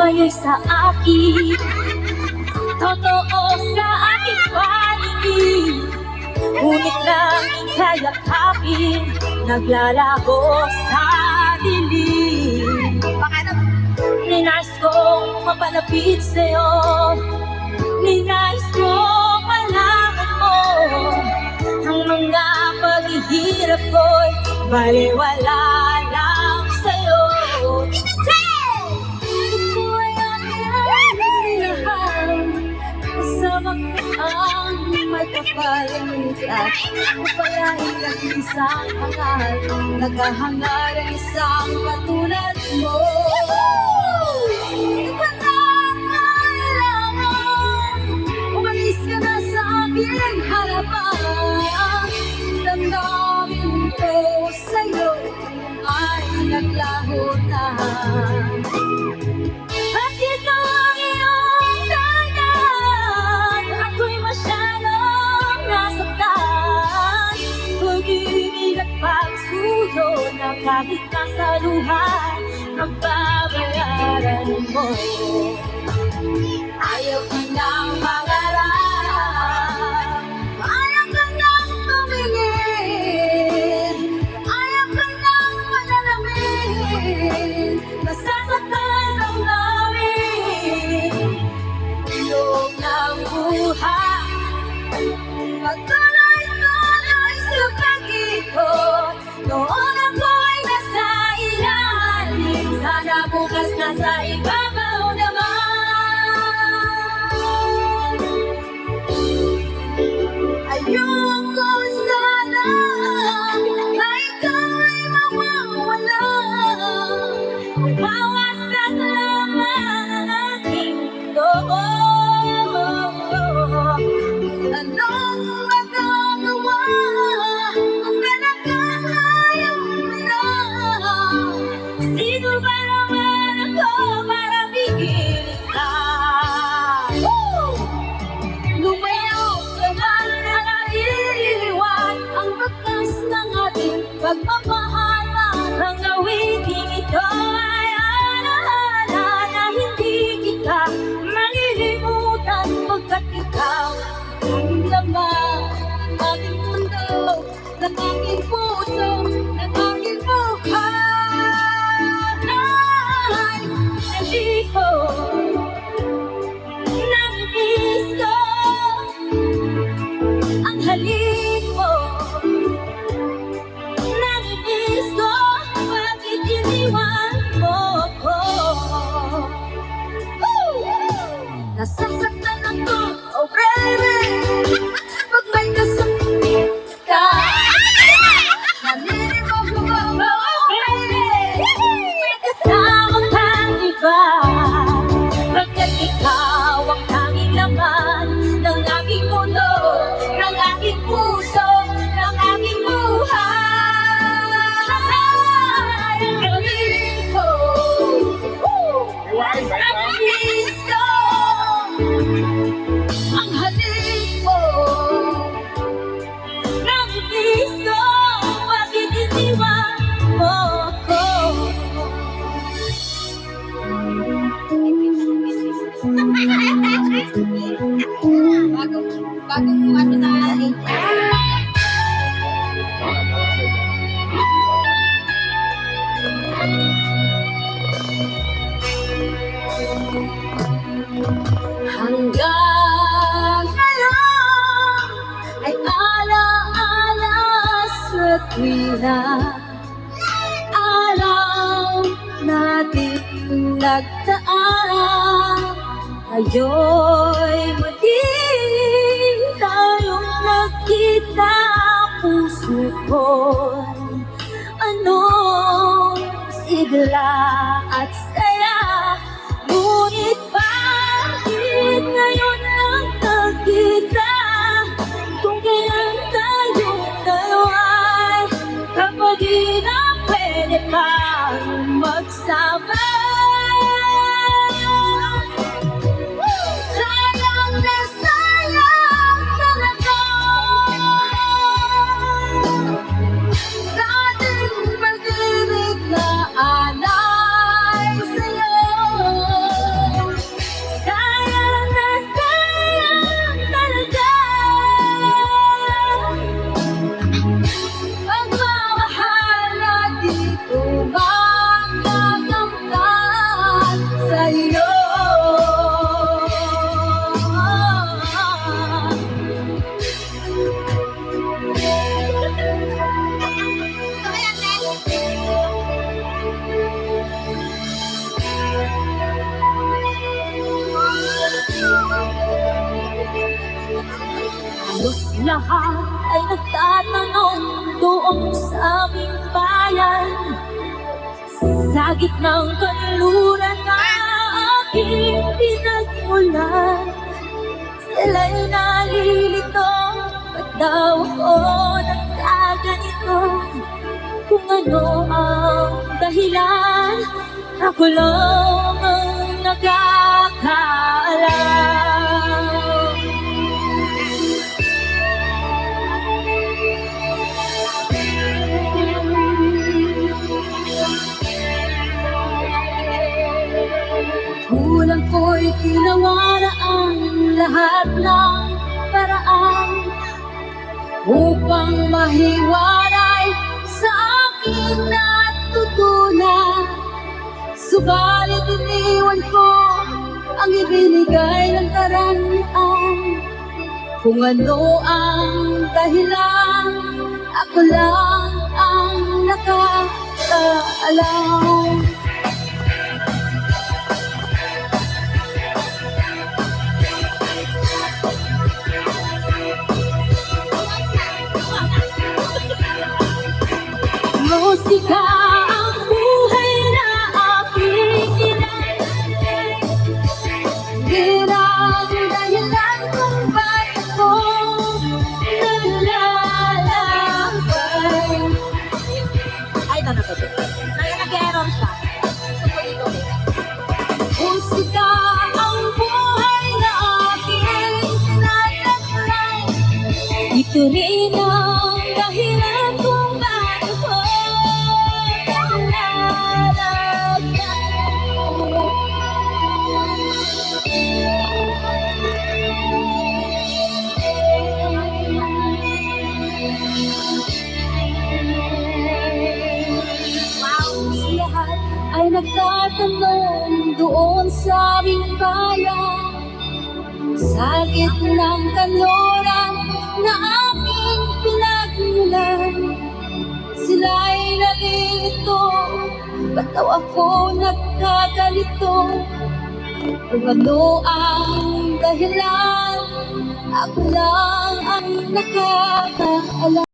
buhay ay sa akin, totoo sa aking paligid. Ngunit langing kayakapin, naglalaho sa dilim. Ninais kong mapalapit sa'yo, ninais kong malaman mo ang mga paghihirap ko'y baliwala lang sa'yo. Ito ay aking lahat, kasama ko ang magkapalimutan. Upalain lang isang hangal, naghahangal ang isang katulad mo. Di ba na kailangan umalis ka na sa aking harapan? Damdamin ko sa'yo ay naglaho na. At ito ang iyong dahilan, ako'y masyadong nasaktan. Pag-ibig at pagsuyo na kahit nasa luha ang babayaran mo. Ayaw ka nang mangarap, ayaw ka nang tumingin, ayaw ka nang manalamin, nasasaktan ang namin. Iyong ng buhay, patuloy-tuloy sa pag-ikot. Noon ako'y nasa ilalim, sana bukas nasa ibabaw naman. Ayoko sana na ikaw ay mawawala. Mawasak lamang ang aking mundo. Anong magagawa kung pinagkakayaw mo na? Sino ba naman ako para pigilin ka? Lumayo ka man na naiiwan ang bakas ng ating pagmamahalan. Ang awiting ito ay alaala na hindi kita malilimutan, pagkat ikaw ang laman ng aking mundo, ng aking puso, ng aking buhay. Hindi ko nangis ko ang halik mo. Nangis ko bakit iniwan mo ko. Nasasaktan ako, oh baby, pag may kasakit ka. Naniniwag ko, oh baby, may kasama kang iba. Pagkat ikaw ang tanging laman ng aking mundo, ng aking puso, ng aking buhay. Ang galing ko, ang kiss ko, ang halik mo. Nangis ko, bakit iniwan mo ko? Bagong ano na hanggang ngayon ay alaala sa tuwina. Alam natin nagdaan, ngayon'y muli tayong nagkita. Puso ko'y anong sigla at saya, ngunit bakit ngayon lang nagkita? Kung kailan tayong dalawa kapag di na pwede pang magsama. Sayang na sayang talaga sa ating pag-ibig na alay sa'yo. Halos lahat ay nagtatanong doon sa aming bayan. Sa gitnang kanluran na aking pinagmulan, sila'y nalilito, ba't daw ako nagkaganito? Kung ano ang dahilan, ako lang ang nakakaalam. Kulang ko'y tinawaran ang lahat ng paraan upang mahiwalay sa aking natutunan. Subalit iniwan ko ang ibinigay ng karanian. Kung ano ang dahilan, ako lang ang nakakaalam. Musika ang buhay na aking nilalagay. Yan ang dahilan kung bakit ko naglalakbay. Ay, ito na to. Nag-error siya. Musika ang buhay na aking nilalagay. Ito rin ang dahilan kung bakit ko lahat ay nagtatanong doon sa aming bayan. Sa gitnang kanluran na aking pinagmulan, sila'y nalilito, ba't daw ako nagkaganito? Kung ano ang dahilan, ako lang ang nakakaalam.